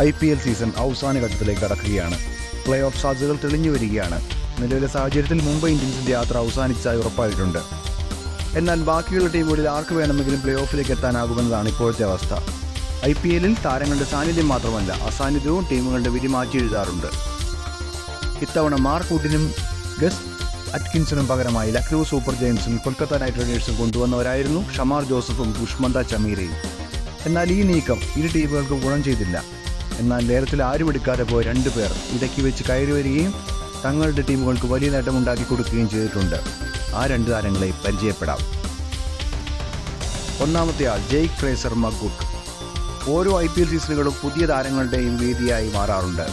IPL season അവസാന ഘട്ടത്തിലേക്ക് കടക്കുകയാണ്. പ്ലേ ഓഫ് സാധ്യതകൾ തെളിഞ്ഞു വരികയാണ്. നിലവിലെ സാഹചര്യത്തിൽ മുംബൈ ഇന്ത്യൻസിന്റെ യാത്ര അവസാനിച്ചതായി ഉറപ്പായിട്ടുണ്ട്. എന്നാൽ ബാക്കിയുള്ള ടീമുകളിൽ ആർക്ക് വേണമെങ്കിലും പ്ലേ ഓഫിലേക്ക് എത്താനാകുമെന്നതാണ് ഇപ്പോഴത്തെ അവസ്ഥ. IPL താരങ്ങളുടെ സാന്നിധ്യം മാത്രമല്ല, അസാന്നിധ്യവും ടീമുകളുടെ വിധി മാറ്റി എഴുതാറുണ്ട്. ഇത്തവണ മാർക്ക് വുഡിനും ഗസ് അറ്റ്കിൻസണും പകരമായി ലക്നൗ സൂപ്പർ ജയൻസും കൊൽക്കത്ത നൈറ്റ് റൈഡേഴ്സും കൊണ്ടുവന്നവരായിരുന്നു ഷമാർ ജോസഫും ദുഷ്മന്ത ചമീരയും. എന്നാൽ ഈ നീക്കം ഇരു ടീമുകൾക്കും ഗുണം ചെയ്തില്ല. എന്നാൽ ലേലത്തിൽ ആരും എടുക്കാതെ പോയ 2 പേർ ഇടയ്ക്ക് വെച്ച് കയറി വരികയും തങ്ങളുടെ ടീമുകൾക്ക് വലിയ നേട്ടമുണ്ടാക്കി കൊടുക്കുകയും ചെയ്തിട്ടുണ്ട്. ആ 2 താരങ്ങളെ പരിചയപ്പെടാം. ഒന്നാമത്തെ ആൾ ജെയ്ക് ഫ്രേസർ മക്ഗുക്ക്. ഓരോ IPL സീസണുകളും പുതിയ താരങ്ങളുടെയും വേദിയായി മാറാറുണ്ട്.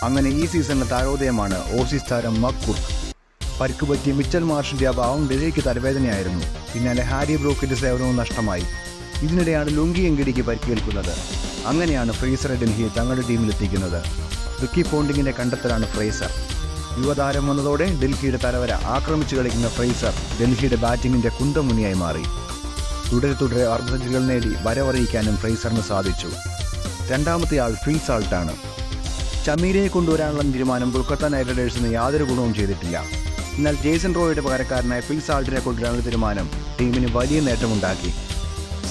അങ്ങനെ ഈ സീസണിലെ താരോദയമാണ് ഓസീസ് താരം മക്ഗുക്ക്. പരിക്കുപറ്റിയ മിച്ചൽ മാർഷിന്റെ അഭാവം ഡൽഹിക്ക് തലവേദനയായിരുന്നു. പിന്നാലെ ഹാരി ബ്രൂക്കിന്റെ സേവനവും നഷ്ടമായി. ഇതിനിടെയാണ് ലുങ്കി എങ്കിഡിക്ക് പരിക്കേൽക്കുന്നത്. അങ്ങനെയാണ് ഫ്രേസറെ ഡൽഹിയെ തങ്ങളുടെ ടീമിലെത്തിക്കുന്നത്. Ricky പോണ്ടിങ്ങിന്റെ കണ്ടെത്തലാണ് Fraser. യുവതാരം വന്നതോടെ ഡൽഹിയുടെ തലവര ആക്രമിച്ചു കളിക്കുന്ന ഫ്രേസർ ഡൽഹിയുടെ ബാറ്റിംഗിന്റെ കുന്തമുനിയായി മാറി. തുടരെ അർദ്ധസെഞ്ചുറികൾ നേടി വരവറിയിക്കാനും ഫ്രേസറിന് സാധിച്ചു. രണ്ടാമത്തെ ആൾ ഫിൽ സാൾട്ടാണ്. ചമീരയെ കൊണ്ടുവരാനുള്ള തീരുമാനം കൊൽക്കത്ത നൈറ്റ് റൈഡേഴ്സിന് യാതൊരു ഗുണവും ചെയ്തിട്ടില്ല. എന്നാൽ ജേസൺ റോയുടെ പകരക്കാരനായ ഫിൽ സാൾട്ടിനെ കൊണ്ടുവരാനുള്ള തീരുമാനം ടീമിന് വലിയ നേട്ടമുണ്ടാക്കി.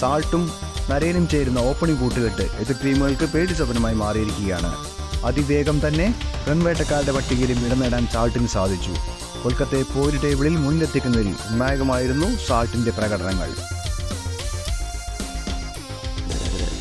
സാൾട്ടും നരേനും ചേരുന്ന ഓപ്പണിംഗ് കൂട്ടുകെട്ട് എതിർ ടീമുകൾക്ക് പേടി സ്വപ്നമായി മാറിയിരിക്കുകയാണ്. അതിവേഗം തന്നെ റൺവേട്ടക്കാരുടെ പട്ടികയിലും ഇടം നേടാൻ സാൾട്ടിന് സാധിച്ചു. കൊൽക്കത്തയെ പോയിന്റ് ടേബിളിൽ മുന്നിലെത്തിക്കുന്നതിൽ നിർണായകമായിരുന്നു സാൾട്ടിന്റെ പ്രകടനങ്ങൾ.